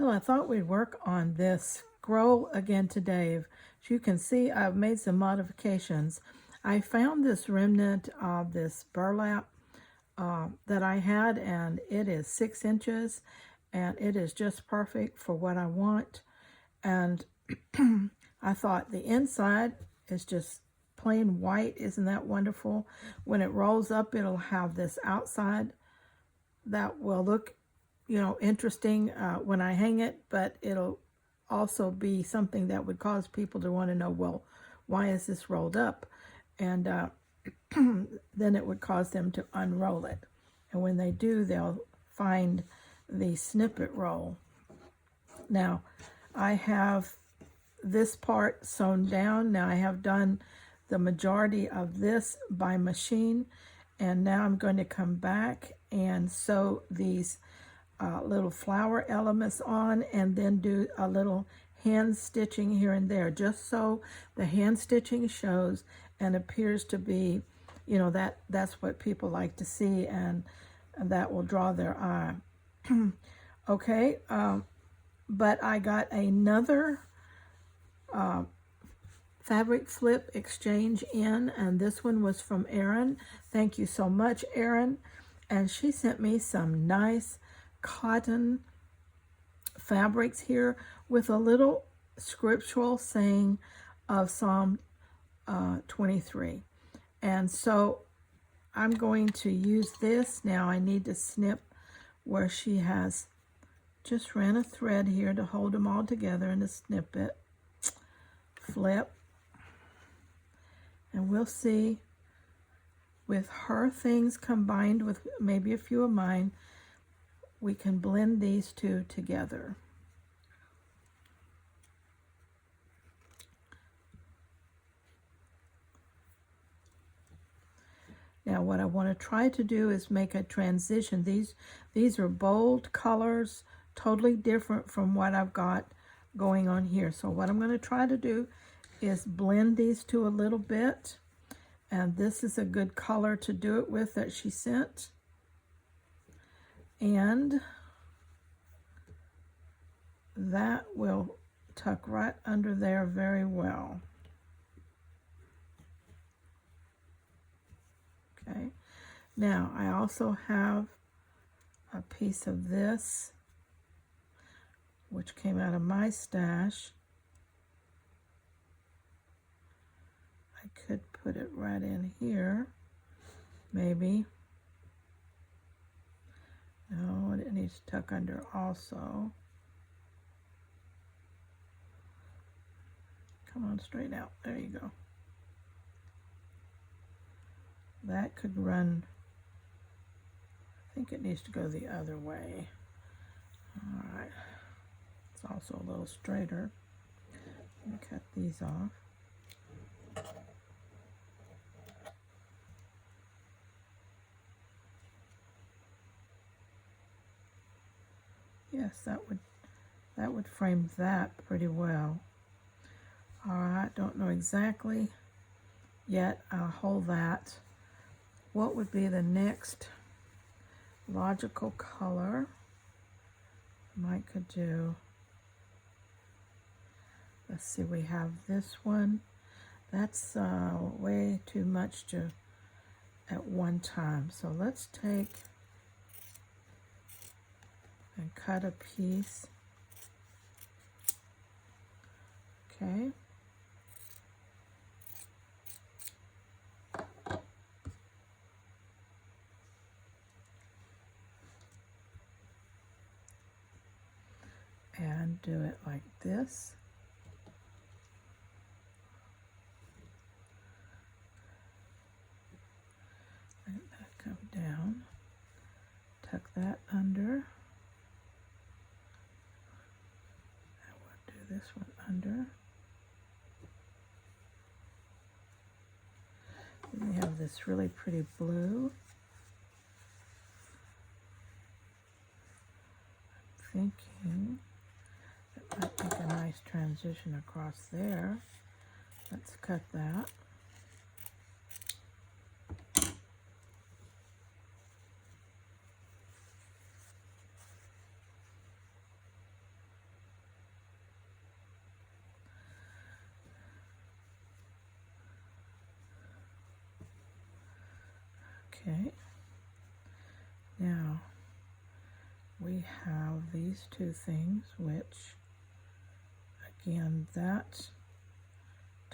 Well, I thought we'd work on this scroll again today. As you can see, I've made some modifications. I found this remnant of this burlap that I had, and it is 6 inches, and it is just perfect for what I want. And I thought the inside is just plain white. Isn't that wonderful? When it rolls up, it'll have this outside that will look, interesting when I hang it, but it'll also be something that would cause people to want to know, well, why is this rolled up? And then it would cause them to unroll it. And when they do, they'll find the snippet roll. Now, I have this part sewn down. Now I have done the majority of this by machine, and now I'm going to come back and sew these little flower elements on, and then do a little hand stitching here and there, just so the hand stitching shows and appears to be, that's what people like to see, and that will draw their eye. Okay, but I got another fabric flip exchange in, and this one was from Erin. Thank you so much, Erin. And she sent me some nice cotton fabrics here with a little scriptural saying of Psalm 23. And so I'm going to use this. Now I need to snip where she has just ran a thread here to hold them all together in a snippet. Flip. And we'll see, with her things combined with maybe a few of mine, we can blend these two together. Now what I want to try to do is make a transition. These are bold colors, totally different from what I've got going on here. So what I'm going to try to do is blend these two a little bit. And this is a good color to do it with that she sent. And that will tuck right under there very well. Okay, now I also have a piece of this, which came out of my stash. I could put it right in here, maybe. No, it needs to tuck under also. Come on, straight out. There you go. That could run, I think it needs to go the other way. All right. It's also a little straighter. Let me cut these off. Yes, that would frame that pretty well. All right, don't know exactly yet. I'll hold that. What would be the next logical color? Might could do. Let's see, we have this one. That's way too much to at one time. So let's take and cut a piece. Okay. And do it like this. Let that come down. Tuck that under. I will do this one under. And we have this really pretty blue. I'm thinking that might make a nice transition across there. Let's cut that. Okay, now we have these two things, which again, that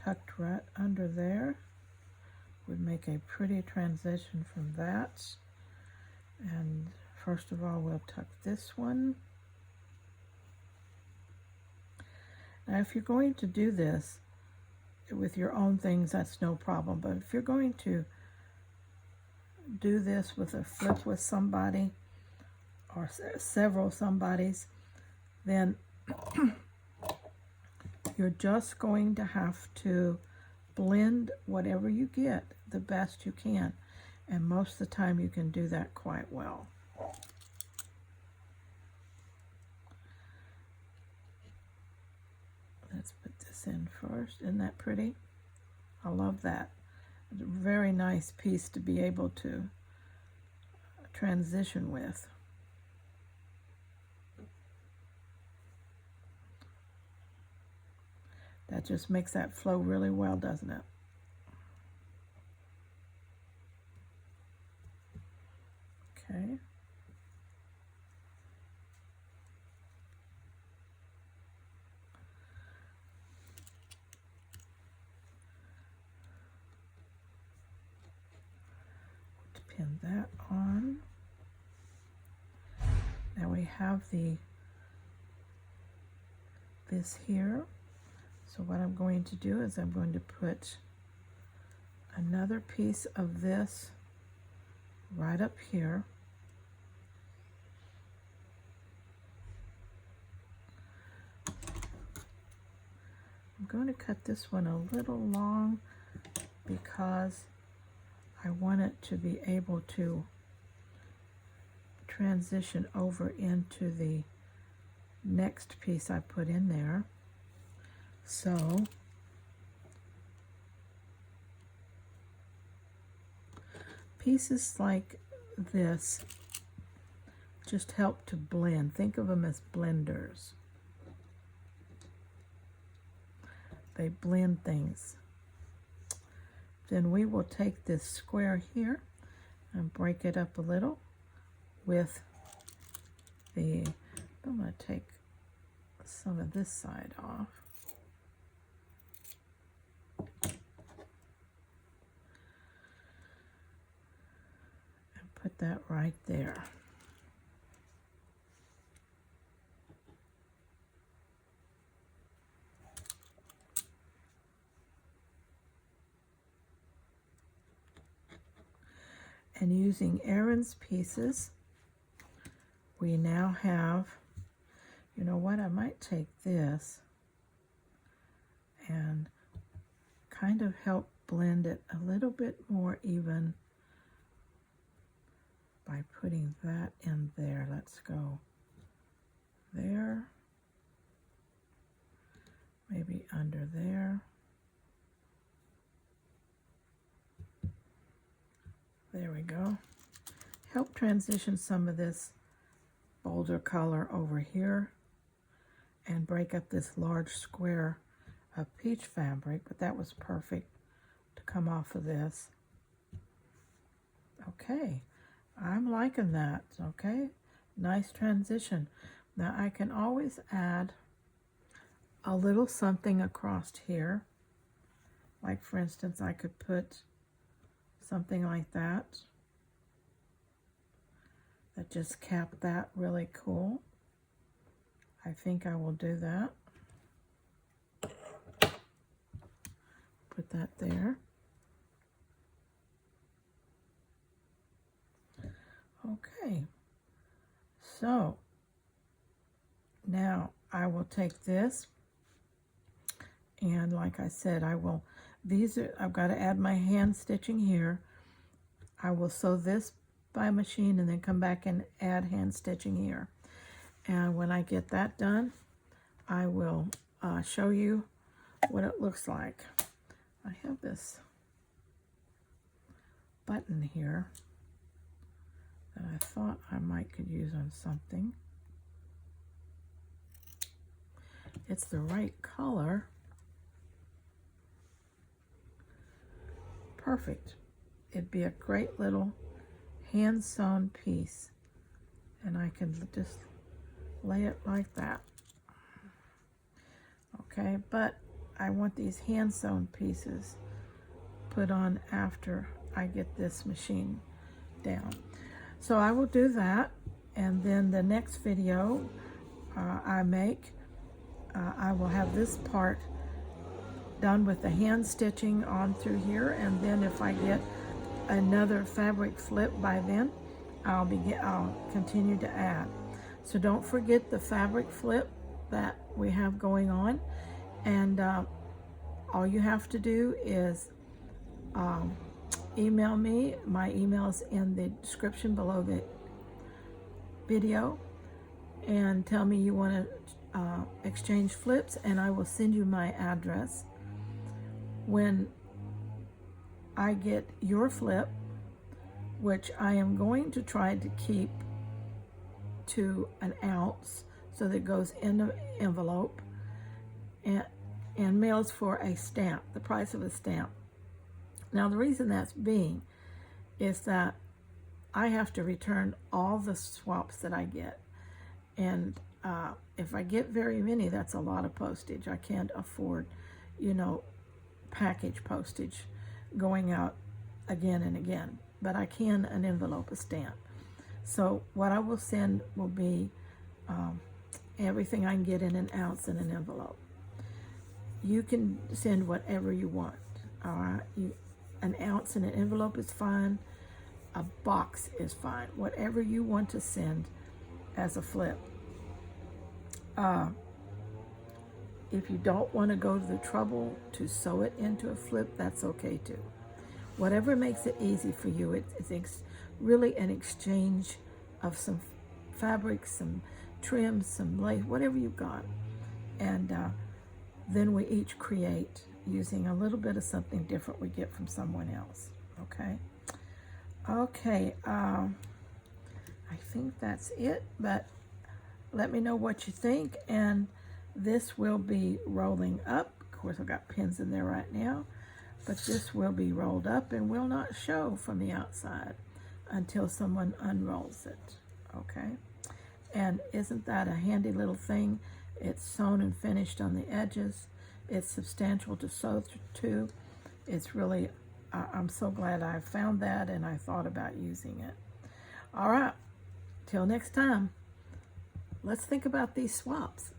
tucked right under there would make a pretty transition from that. And first of all, we'll tuck this one. Now, if you're going to do this with your own things, that's no problem. But if you're going to do this with a flip with somebody or several somebodies, then you're just going to have to blend whatever you get the best you can. And most of the time you can do that quite well. Let's put this in first. Isn't that pretty? I love that. It's a very nice piece to be able to transition with. That just makes that flow really well, doesn't it? Okay. Pin that on. Now we have this here. So what I'm going to do is I'm going to put another piece of this right up here. I'm going to cut this one a little long because I want it to be able to transition over into the next piece I put in there. So pieces like this just help to blend. Think of them as blenders. They blend things. Then we will take this square here and break it up a little with I'm going to take some of this side off. And put that right there. And using Erin's pieces, we now have, you know what, I might take this and kind of help blend it a little bit more even by putting that in there. Let's go there, maybe under there. There we go. Help transition some of this bolder color over here and break up this large square of peach fabric, but that was perfect to come off of this. Okay, I'm liking that, okay? Nice transition. Now I can always add a little something across here. Like for instance, I could put something like that just capped that really cool. I think I will do that. Put that there. Okay, so now I will take this and like I said, I've got to add my hand stitching here. I will sew this by machine and then come back and add hand stitching here. And when I get that done, I will show you what it looks like. I have this button here that I thought I might could use on something. It's the right color. Perfect. It'd be a great little hand sewn piece, and I can just lay it like that. Okay, but I want these hand sewn pieces put on after I get this machine down. So I will do that, and then the next video I make, I will have this part done with the hand stitching on through here, and then if I get another fabric flip by then, I'll continue to add. So don't forget the fabric flip that we have going on, and all you have to do is email me. My email is in the description below the video, and tell me you want to exchange flips, and I will send you my address. When I get your flip, which I am going to try to keep to 1 ounce so that it goes in the envelope, and mails for a stamp, the price of a stamp. Now the reason that's being is that I have to return all the swaps that I get, and if I get very many, that's a lot of postage. I can't afford, package postage going out again and again, but I can an envelope, a stamp. So what I will send will be everything I can get in 1 ounce in an envelope. You can send whatever you want. All right, 1 ounce in an envelope is fine. A box is fine. Whatever you want to send as a flip. If you don't want to go to the trouble to sew it into a flip, that's okay too. Whatever makes it easy for you. It's really an exchange of some fabric, some trim, some lace, whatever you've got. And then we each create using a little bit of something different we get from someone else. Okay, I think that's it, but let me know what you think, and this will be rolling up. Of course, I've got pins in there right now, but this will be rolled up and will not show from the outside until someone unrolls it. Okay, and isn't that a handy little thing? It's sewn and finished on the edges. It's substantial to sew to. It's really, I'm so glad I found that and I thought about using it. All right, till next time, let's think about these swaps.